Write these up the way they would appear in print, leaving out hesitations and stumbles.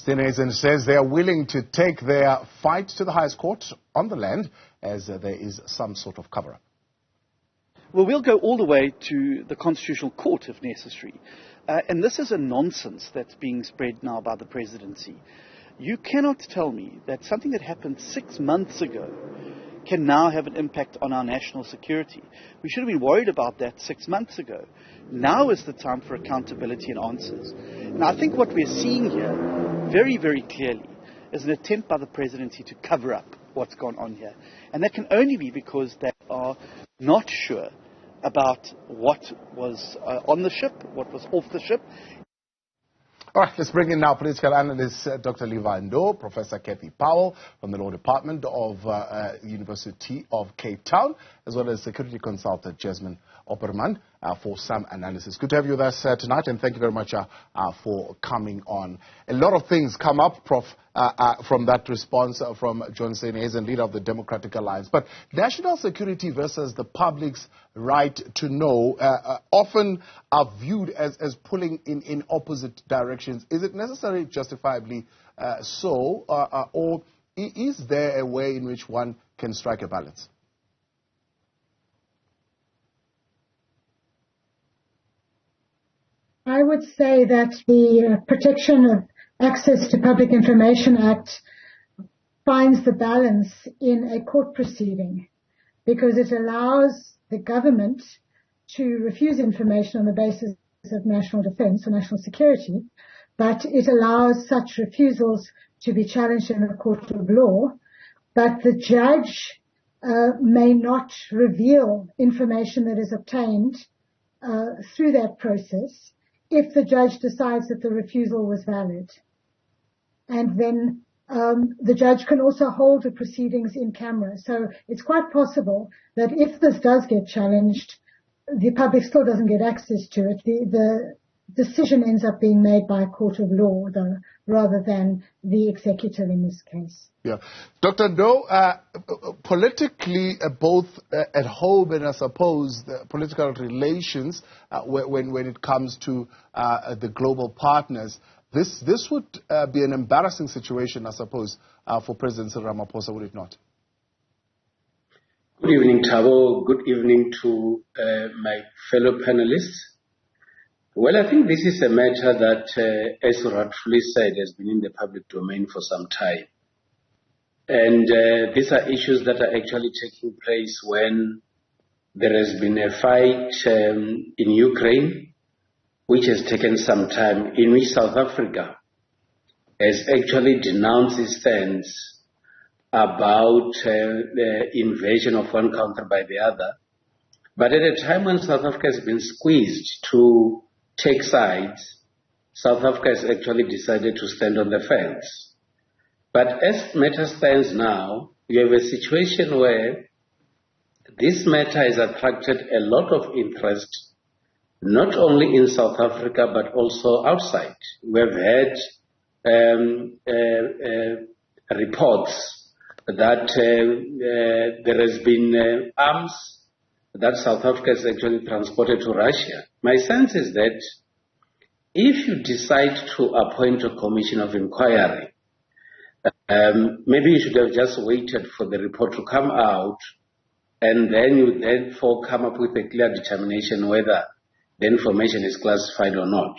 Citizen says they are willing to take their fight to the highest court on the land as there is some sort of cover-up. Well, we'll go all the way to the Constitutional Court if necessary. And this is a nonsense that's being spread now by the presidency. You cannot tell me that something that happened 6 months ago can now have an impact on our national security. We should have been worried about that 6 months ago. Now is the time for accountability and answers. And I think what we're seeing here very, very clearly is an attempt by the presidency to cover up what's gone on here. And that can only be because they are not sure about what was on the ship, what was off the ship. All right, let's bring in now political analyst Dr. Levy Ndou, Professor Cathy Powell from the Law Department of University of Cape Town, as well as security consultant Jasmine Opperman for some analysis. Good to have you with us tonight, and thank you very much for coming on. A lot of things come up, Prof, from that response from John Senehazen, leader of the Democratic Alliance. But national security versus the public's right to know often are viewed as pulling in opposite directions. Is it necessary, justifiably so, or is there a way in which one can strike a balance? I would say that the Protection of Access to Public Information Act finds the balance in a court proceeding because it allows the government to refuse information on the basis of national defense or national security, but it allows such refusals to be challenged in a court of law, but the judge may not reveal information that is obtained through that process if the judge decides that the refusal was valid. And then the judge can also hold the proceedings in camera. So it's quite possible that if this does get challenged, the public still doesn't get access to it. The decision ends up being made by a court of law, though, rather than the executive in this case. Yeah. Dr. Ndou, politically, both at home and I suppose the political relations, when it comes to the global partners, this would be an embarrassing situation, I suppose, for President Cyril Ramaphosa, would it not? Good evening, Thabo. Good evening to my fellow panelists. Well, I think this is a matter that, as rightfully said, has been in the public domain for some time. And these are issues that are actually taking place when there has been a fight in Ukraine, which has taken some time, in which South Africa has actually denounced its stance about the invasion of one country by the other. But at a time when South Africa has been squeezed to take sides, South Africa has actually decided to stand on the fence. But as matter stands now, you have a situation where this matter has attracted a lot of interest, not only in South Africa, but also outside. We have had reports that there has been arms that South Africa has actually transported to Russia. My sense is that if you decide to appoint a commission of inquiry, maybe you should have just waited for the report to come out, and then you therefore come up with a clear determination whether the information is classified or not.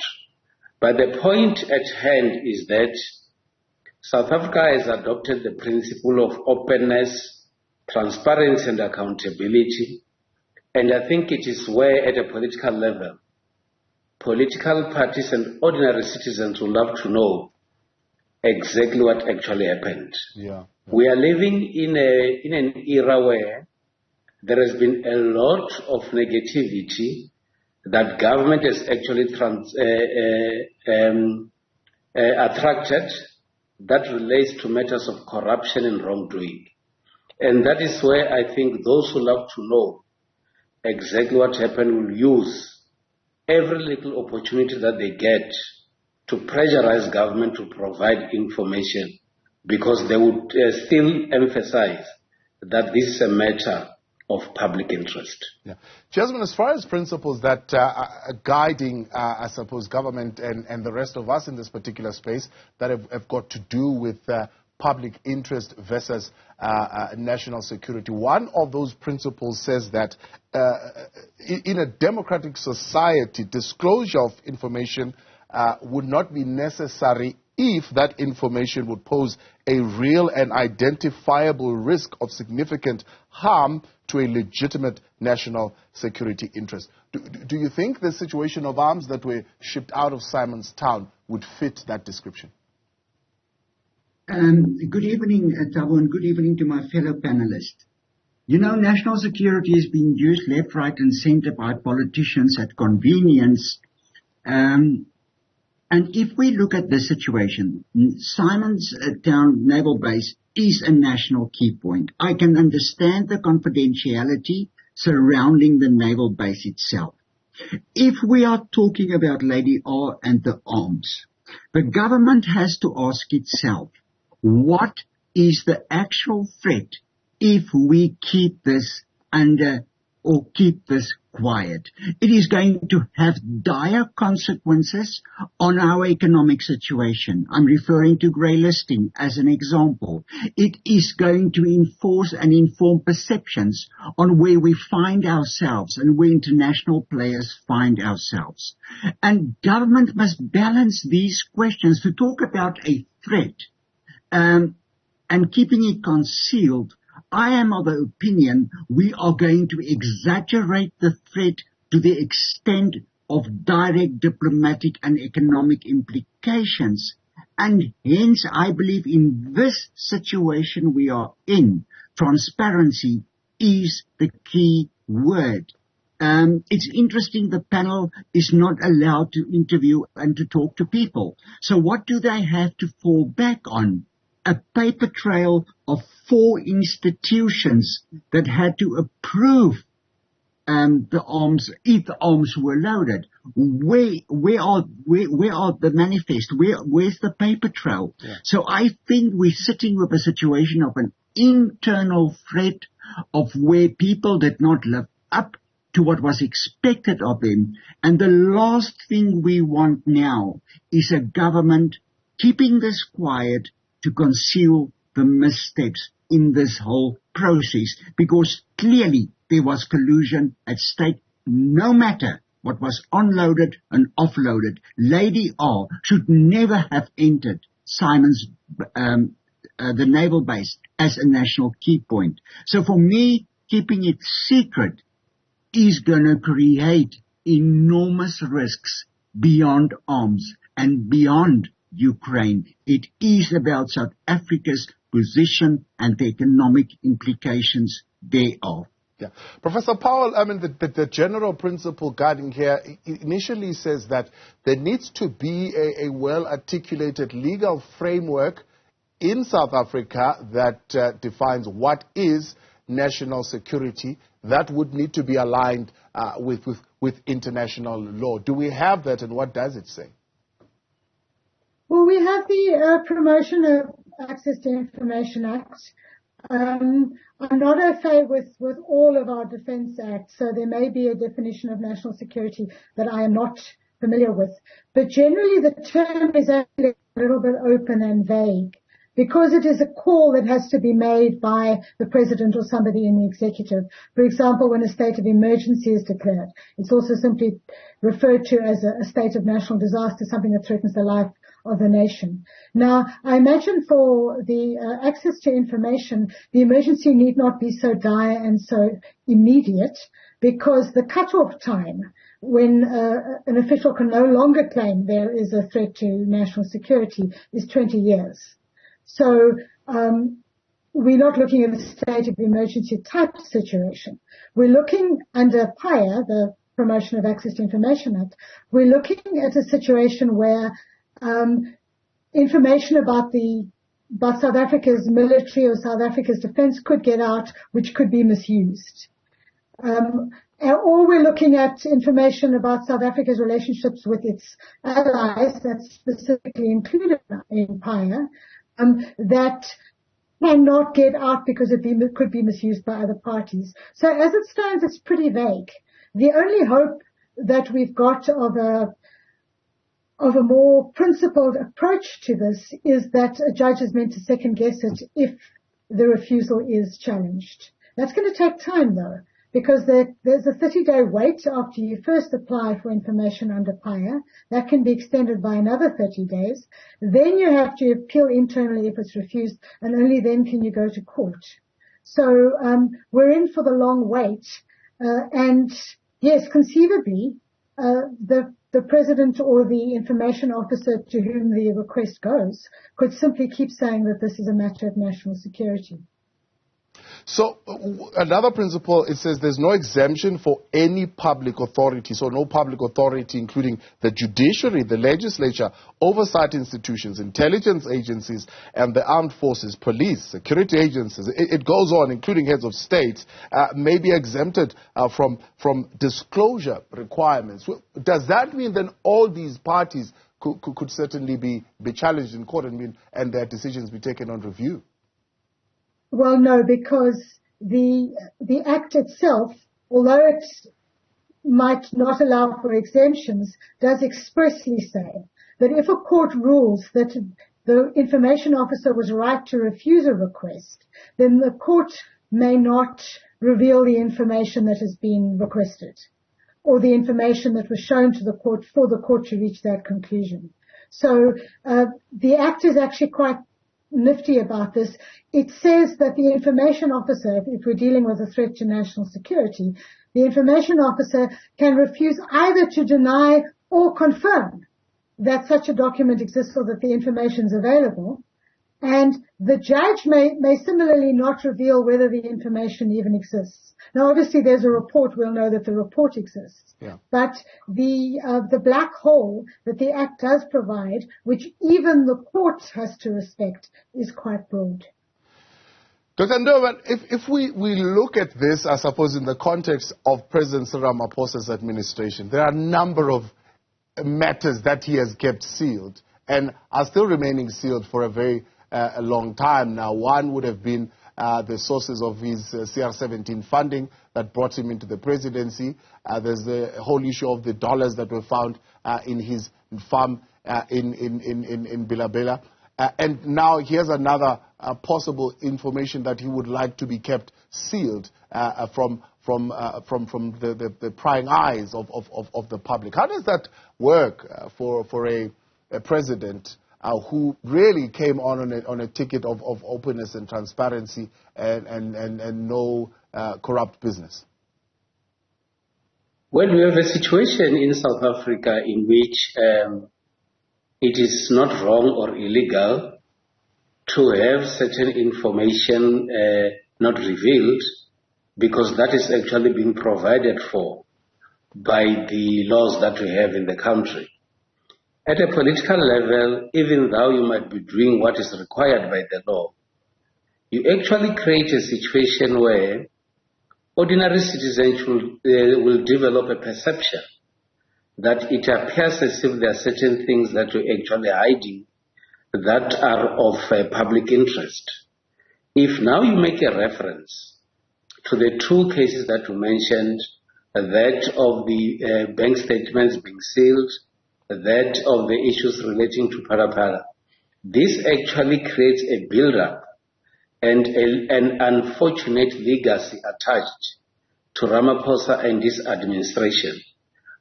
But the point at hand is that South Africa has adopted the principle of openness, transparency, and accountability. And I think it is where, at a political level, political parties and ordinary citizens will love to know exactly what actually happened. Yeah. We are living in an era where there has been a lot of negativity that government has actually attracted that relates to matters of corruption and wrongdoing. And that is where I think those who love to know exactly what happened will use every little opportunity that they get to pressurize government to provide information, because they would still emphasize that this is a matter of public interest. Yeah. Jasmine, as far as principles that are guiding, I suppose, government and the rest of us in this particular space that have got to do with public interest versus national security, one of those principles says that in a democratic society, disclosure of information would not be necessary if that information would pose a real and identifiable risk of significant harm to a legitimate national security interest. Do you think the situation of arms that were shipped out of Simon's Town would fit that description? Good evening, Thabo, and good evening to my fellow panelists. You know, national security is being used left, right, and center by politicians at convenience. And if we look at the situation, Simon's Town Naval Base is a national key point. I can understand the confidentiality surrounding the naval base itself. If we are talking about Lady R and the arms, the government has to ask itself, what is the actual threat if we keep this under or keep this quiet? It is going to have dire consequences on our economic situation. I'm referring to grey listing as an example. It is going to enforce and inform perceptions on where we find ourselves and where international players find ourselves. And government must balance these questions to talk about a threat and keeping it concealed. I am of the opinion we are going to exaggerate the threat to the extent of direct diplomatic and economic implications. And hence, I believe in this situation we are in, transparency is the key word. It's interesting the panel is not allowed to interview and to talk to people. So what do they have to fall back on? A paper trail of 4 institutions that had to approve the arms, if the arms were loaded. Where are the manifest? Where's the paper trail? Yeah. So I think we're sitting with a situation of an internal threat of where people did not live up to what was expected of them. And the last thing we want now is a government keeping this quiet to conceal the missteps in this whole process, because clearly there was collusion at stake. No matter what was unloaded and offloaded, Lady R should never have entered Simon's, the naval base as a national key point. So for me, keeping it secret is going to create enormous risks beyond arms and beyond Ukraine. It is about South Africa's position and the economic implications thereof. Yeah. Professor Powell, I mean, the general principle guiding here initially says that there needs to be a well-articulated legal framework in South Africa that defines what is national security that would need to be aligned with international law. Do we have that, and what does it say? Well, we have the Promotion of Access to Information Act. I'm not au fait with all of our defense acts, so there may be a definition of national security that I am not familiar with. But generally the term is actually a little bit open and vague, because it is a call that has to be made by the president or somebody in the executive. For example, when a state of emergency is declared, it's also simply referred to as a state of national disaster, something that threatens the life of the nation. Now, I imagine for the access to information, the emergency need not be so dire and so immediate, because the cutoff time when an official can no longer claim there is a threat to national security is 20 years. So we're not looking at a state of emergency type situation. We're looking under PIA, the Promotion of Access to Information Act, we're looking at a situation where information about South Africa's military or South Africa's defense could get out, which could be misused. Or we're looking at information about South Africa's relationships with its allies, that's specifically included in PIA, that cannot get out because it could be misused by other parties. So as it stands, it's pretty vague. The only hope that we've got of a more principled approach to this is that a judge is meant to second guess it if the refusal is challenged. That's going to take time though, because there's a 30-day wait after you first apply for information under PIA. That can be extended by another 30 days. Then you have to appeal internally if it's refused, and only then can you go to court. So we're in for the long wait. And yes, conceivably, the president or the information officer to whom the request goes could simply keep saying that this is a matter of national security. So another principle, it says there's no exemption for any public authority. So no public authority, including the judiciary, the legislature, oversight institutions, intelligence agencies, and the armed forces, police, security agencies. It goes on, including heads of state, may be exempted from disclosure requirements. Does that mean then all these parties could certainly be challenged in court and their decisions be taken on review? Well, no, because the Act itself, although it might not allow for exemptions, does expressly say that if a court rules that the information officer was right to refuse a request, then the court may not reveal the information that has been requested or the information that was shown to the court for the court to reach that conclusion. So the Act is actually quite nifty about this. It says that the information officer, if we're dealing with a threat to national security, the information officer can refuse either to deny or confirm that such a document exists or that the information is available. And the judge may similarly not reveal whether the information even exists. Now, obviously, there's a report. We'll know that the report exists. Yeah. But the black hole that the Act does provide, which even the court has to respect, is quite broad. Dr. Ndou, if we look at this, I suppose, in the context of President Cyril Ramaphosa's administration, there are a number of matters that he has kept sealed and are still remaining sealed for a long time now. One would have been the sources of his CR17 funding that brought him into the presidency. There's the whole issue of the dollars that were found in his farm in Bilabela. And now here's another possible information that he would like to be kept sealed from the prying eyes of the public. How does that work for a president who really came on a ticket of openness and transparency and no corrupt business? Well, we have a situation in South Africa in which it is not wrong or illegal to have certain information not revealed, because that is actually being provided for by the laws that we have in the country. At a political level, even though you might be doing what is required by the law, you actually create a situation where ordinary citizens will develop a perception that it appears as if there are certain things that you're actually hiding that are of public interest. If now you make a reference to the two cases that you mentioned, that of the bank statements being sealed, that of the issues relating to Parapara, this actually creates a build-up and an unfortunate legacy attached to Ramaphosa and his administration.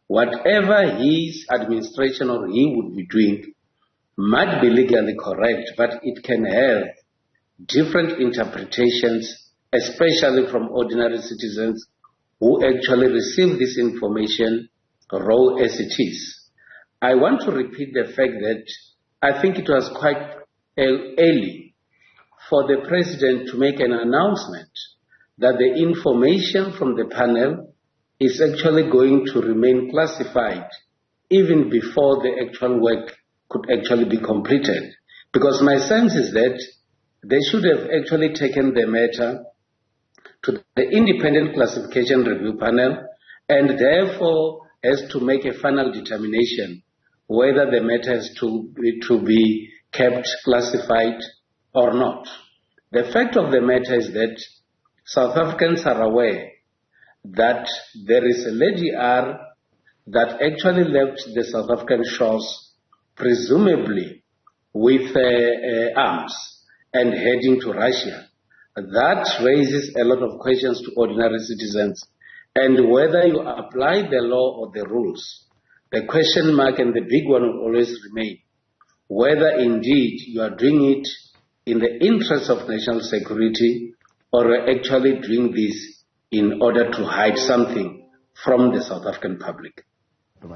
Whatever his administration or he would be doing might be legally correct, but it can have different interpretations, especially from ordinary citizens who actually receive this information raw as it is. I want to repeat the fact that I think it was quite early for the president to make an announcement that the information from the panel is actually going to remain classified even before the actual work could actually be completed. Because my sense is that they should have actually taken the matter to the independent classification review panel and therefore has to make a final determination whether the matter has to be kept classified or not. The fact of the matter is that South Africans are aware that there is a Lady R that actually left the South African shores, presumably with arms and heading to Russia. That raises a lot of questions to ordinary citizens. And whether you apply the law or the rules, the question mark and the big one will always remain whether indeed you are doing it in the interest of national security or are actually doing this in order to hide something from the South African public.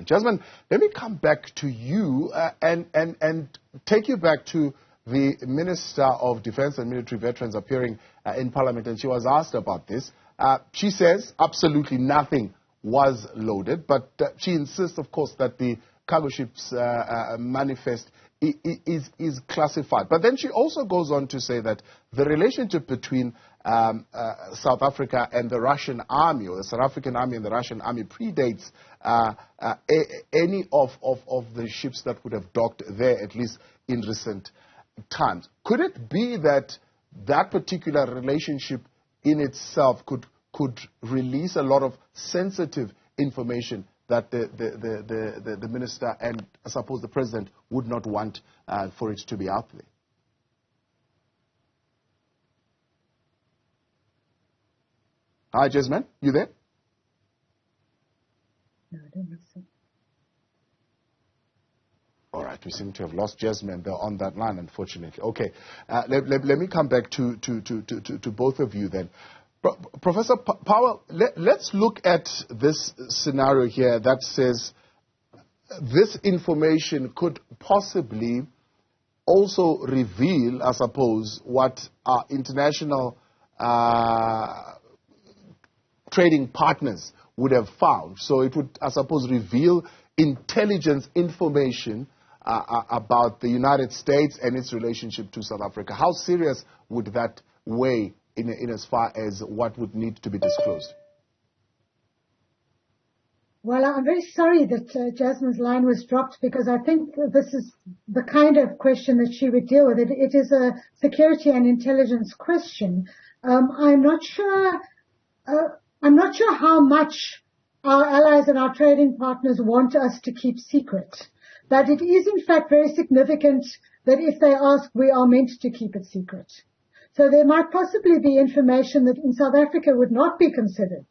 Jasmine, let me come back to you and take you back to the Minister of Defense and Military Veterans appearing in Parliament, and she was asked about this. She says absolutely nothing was loaded, but she insists, of course, that the cargo ship's manifest is classified. But then she also goes on to say that the relationship between South Africa and the Russian army, or the South African army and the Russian army, predates any of the ships that would have docked there, at least in recent times. Could it be that that particular relationship in itself could release a lot of sensitive information that the minister and I suppose the president would not want for it to be out there? Hi, Jasmine, you there? No, I don't think so. All right, we seem to have lost Jasmine there on that line, unfortunately. Okay, let me come back to both of you then. Professor Powell, let's look at this scenario here that says this information could possibly also reveal, I suppose, what our international trading partners would have found. So it would, I suppose, reveal intelligence information about the United States and its relationship to South Africa. How serious would that weigh in as far as what would need to be disclosed? Well, I'm very sorry that Jasmine's line was dropped, because I think this is the kind of question that she would deal with. It is a security and intelligence question. I'm not sure how much our allies and our trading partners want us to keep secret. But it is, in fact, very significant that if they ask, we are meant to keep it secret. So there might possibly be information that in South Africa would not be considered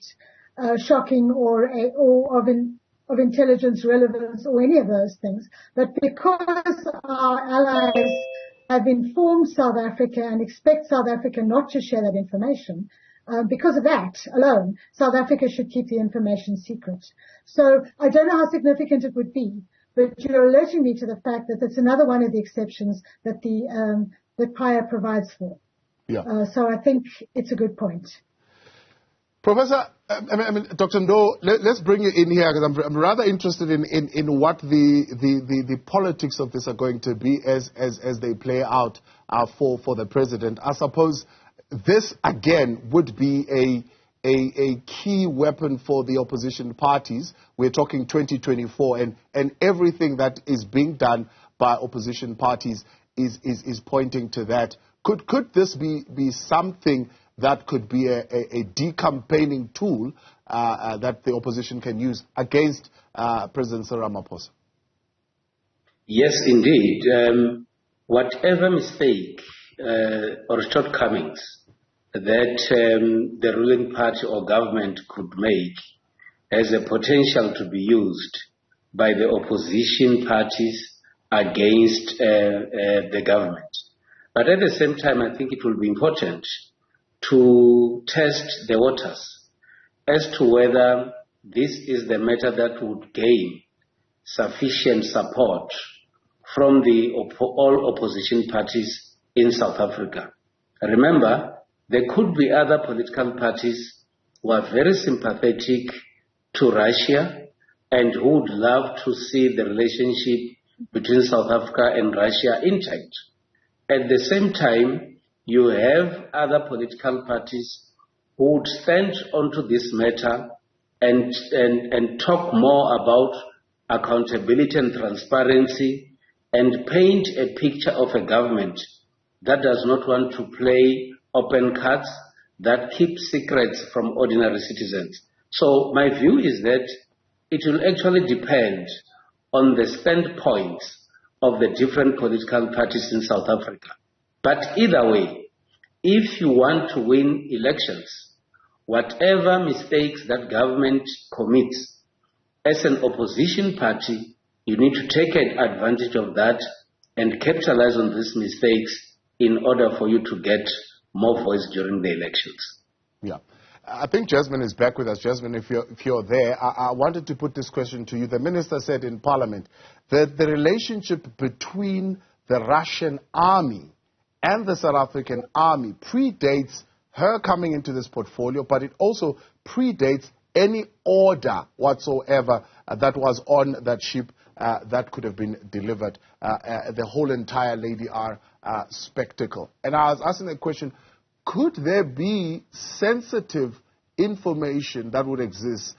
shocking or of intelligence relevance or any of those things. But because our allies have informed South Africa and expect South Africa not to share that information, because of that alone, South Africa should keep the information secret. So I don't know how significant it would be, but you're alerting me to the fact that that's another one of the exceptions that that PIA provides for. Yeah. So I think it's a good point. Professor, Dr. Ndou, let's bring you in here, because I'm rather interested in what the politics of this are going to be as they play out for the president. I suppose this again would be a key weapon for the opposition parties. We're talking 2024, and everything that is being done by opposition parties is pointing to that. Could this be something that could be a decampaigning tool that the opposition can use against President Cyril Ramaphosa? Yes, indeed. Whatever mistake or shortcomings that the ruling party or government could make has a potential to be used by the opposition parties against the government. But at the same time, I think it will be important to test the waters as to whether this is the matter that would gain sufficient support from all opposition parties in South Africa. Remember, there could be other political parties who are very sympathetic to Russia and who would love to see the relationship between South Africa and Russia intact. At the same time, you have other political parties who would stand onto this matter and talk more about accountability and transparency and paint a picture of a government that does not want to play open cards, that keeps secrets from ordinary citizens. So my view is that it will actually depend on the standpoints of the different political parties in South Africa. But either way, if you want to win elections, whatever mistakes that government commits, as an opposition party, you need to take advantage of that and capitalize on these mistakes in order for you to get more voice during the elections. Yeah. I think Jasmine is back with us. Jasmine, if you're there, I wanted to put this question to you. The minister said in Parliament that the relationship between the Russian army and the South African army predates her coming into this portfolio, but it also predates any order whatsoever that was on that ship that could have been delivered, the whole entire Lady R spectacle. And I was asking the question, could there be sensitive information that would exist,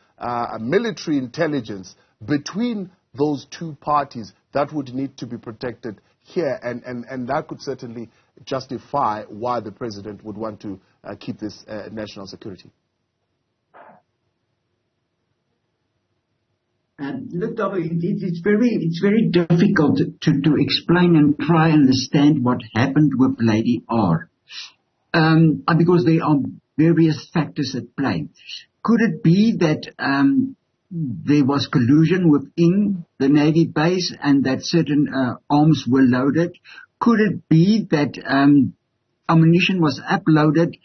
military intelligence between those two parties that would need to be protected here? And that could certainly justify why the president would want to keep this national security. Look, it's very difficult to explain and try and understand what happened with Lady R. Because there are various factors at play. Could it be that there was collusion within the Navy base and that certain arms were loaded? Could it be that ammunition was uploaded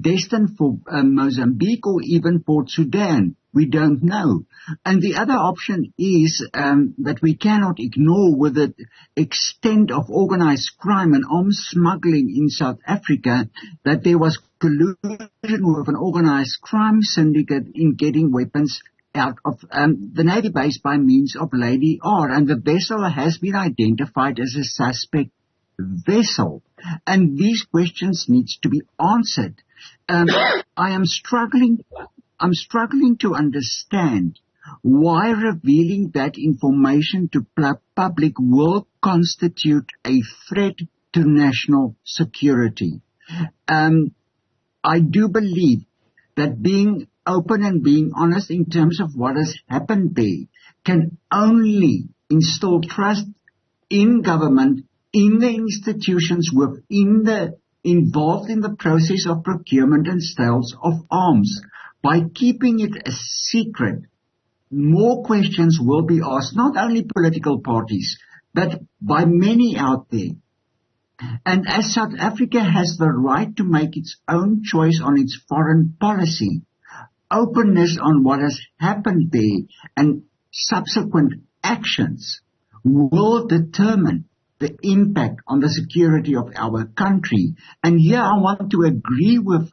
destined for Mozambique or even Port Sudan? We don't know. And the other option is that we cannot ignore with the extent of organized crime and arms smuggling in South Africa, that there was collusion with an organized crime syndicate in getting weapons out of the Navy base by means of Lady R. And the vessel has been identified as a suspect vessel. And these questions need to be answered. I'm struggling to understand why revealing that information to public will constitute a threat to national security. I do believe that being open and being honest in terms of what has happened there can only instill trust in government, in the institutions involved in the process of procurement and sales of arms. By keeping it a secret, more questions will be asked, not only political parties, but by many out there. And as South Africa has the right to make its own choice on its foreign policy, openness on what has happened there and subsequent actions will determine the impact on the security of our country. And here I want to agree with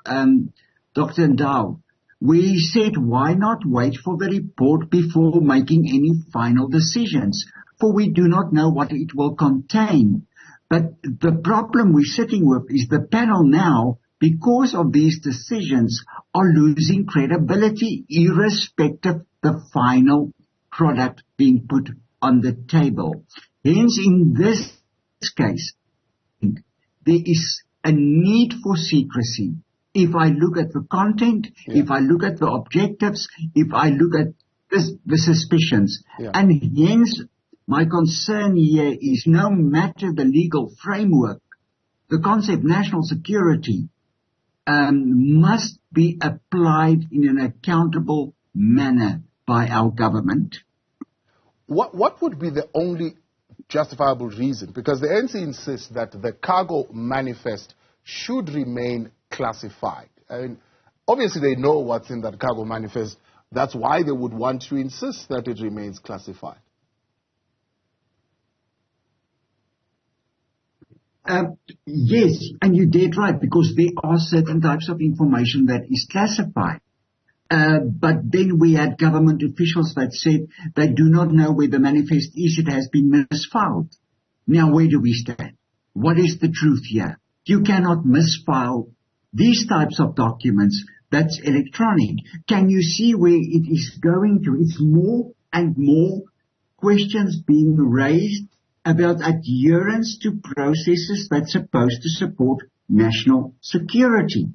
Dr. Ndou. We said, why not wait for the report before making any final decisions? For we do not know what it will contain. But the problem we're sitting with is the panel now, because of these decisions, are losing credibility irrespective of the final product being put on the table. Hence, in this case, there is a need for secrecy. If I look at the content, if I look at the objectives, if I look at the suspicions. And hence, my concern here is no matter the legal framework, the concept national security must be applied in an accountable manner by our government. What would be the only justifiable reason? Because the ANC insists that the cargo manifest should remain classified. I mean, obviously they know what's in that cargo manifest. That's why they would want to insist that it remains classified. Yes, and you're dead right, because there are certain types of information that is classified. But then we had government officials that said they do not know where the manifest is, it has been misfiled. Now, where do we stand? What is the truth here? You cannot misfile these types of documents. That's electronic. Can you see where it is going to? It's more and more questions being raised about adherence to processes that's supposed to support national security.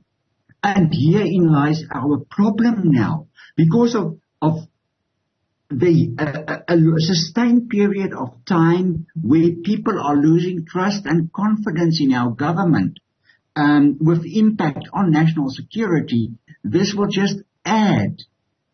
And herein lies our problem now. Because of the a sustained period of time where people are losing trust and confidence in our government, with impact on national security, this will just add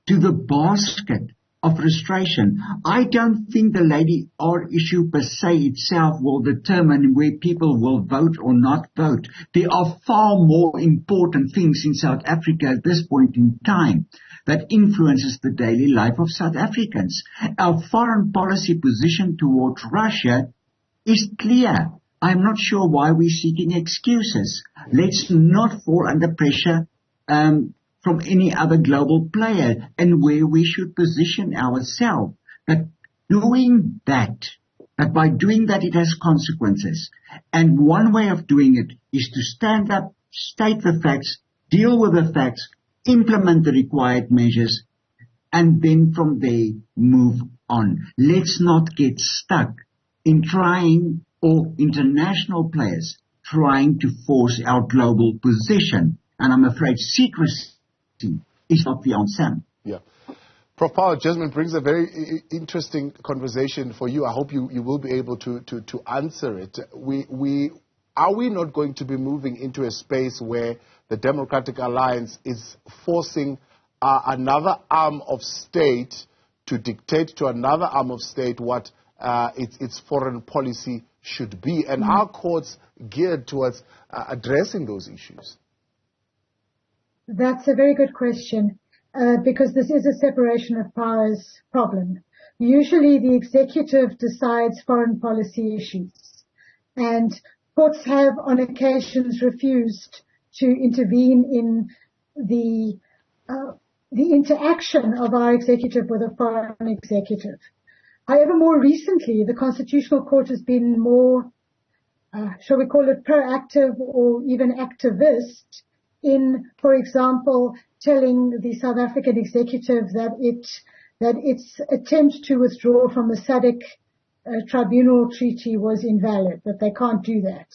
to the basket of frustration. I don't think the Lady R issue per se itself will determine where people will vote or not vote. There are far more important things in South Africa at this point in time that influences the daily life of South Africans. Our foreign policy position towards Russia is clear. I'm not sure why we're seeking excuses. Let's not fall under pressure from any other global player, and where we should position ourselves. That doing that by doing that it has consequences. And one way of doing it is to stand up, state the facts, deal with the facts, implement the required measures, and then from there move on. Let's not get stuck in trying, or international players trying to force our global position. And I'm afraid secrecy is not the answer. Yeah. Prof. Powell, Jasmine brings a very interesting conversation for you. I hope you will be able to answer it. Are we not going to be moving into a space where the Democratic Alliance is forcing another arm of state to dictate to another arm of state what its foreign policy should be? And are courts geared towards addressing those issues? That's a very good question, because this is a separation of powers problem. Usually the executive decides foreign policy issues, and courts have on occasions refused to intervene in the interaction of our executive with a foreign executive. However, more recently, the Constitutional Court has been more, shall we call it proactive or even activist, in, for example, telling the South African executive that its attempt to withdraw from the SADC tribunal treaty was invalid, that they can't do that.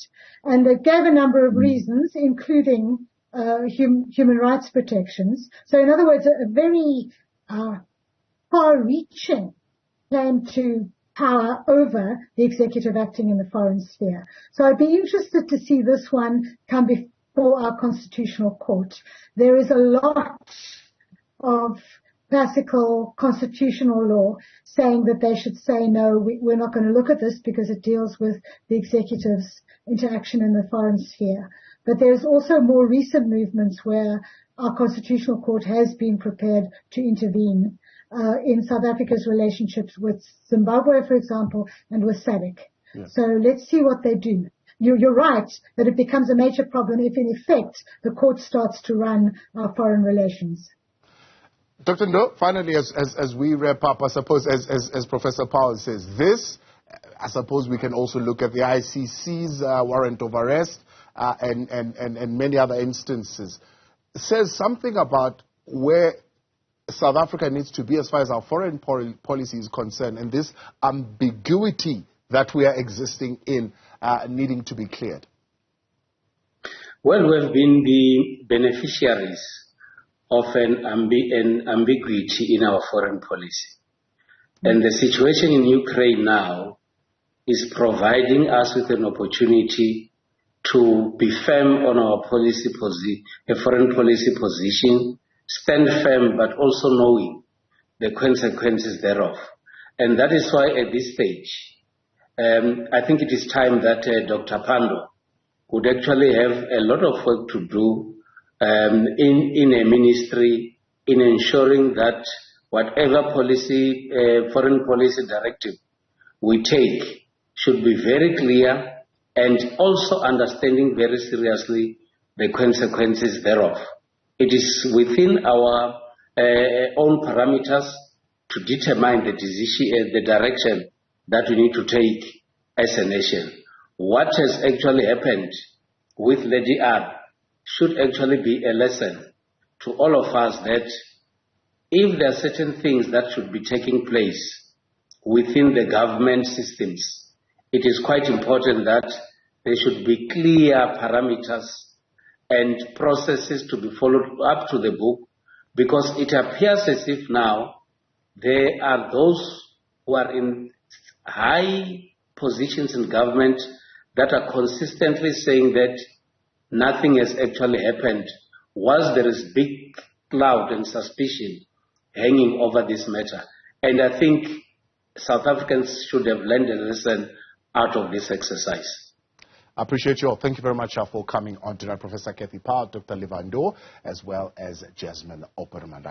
And it gave a number of reasons, including human rights protections. So in other words, a very far-reaching claim to power over the executive acting in the foreign sphere. So I'd be interested to see this one come before our Constitutional Court. There is a lot of classical constitutional law saying that they should say, no, we're not going to look at this because it deals with the executive's interaction in the foreign sphere. But there's also more recent movements where our Constitutional Court has been prepared to intervene in South Africa's relationships with Zimbabwe, for example, and with SADC. Yeah. So let's see what they do. You're right that it becomes a major problem if, in effect, the court starts to run our foreign relations. Dr. Ndou, finally, as we wrap up, I suppose, as Professor Powell says, I suppose we can also look at the ICC's warrant of arrest and many other instances. It says something about where South Africa needs to be as far as our foreign policy is concerned, and this ambiguity that we are existing in needing to be cleared. Well, we've been the beneficiaries of an ambiguity in our foreign policy. And the situation in Ukraine now is providing us with an opportunity to be firm on our foreign policy position, stand firm, but also knowing the consequences thereof. And that is why at this stage, I think it is time that Dr. Pandor would actually have a lot of work to do in a ministry in ensuring that whatever policy, foreign policy directive we take should be very clear and also understanding very seriously the consequences thereof. It is within our own parameters to determine the direction that we need to take as a nation. What has actually happened with Lady R should actually be a lesson to all of us that if there are certain things that should be taking place within the government systems it is quite important that there should be clear parameters and processes to be followed up to the book, because it appears as if now there are those who are in high positions in government that are consistently saying that nothing has actually happened, whilst there is big cloud and suspicion hanging over this matter. And I think South Africans should have learned a lesson out of this exercise. I appreciate you all. Thank you very much for coming on tonight, Professor Cathy Powell, Dr. Levy Ndou, as well as Jasmine Opperman.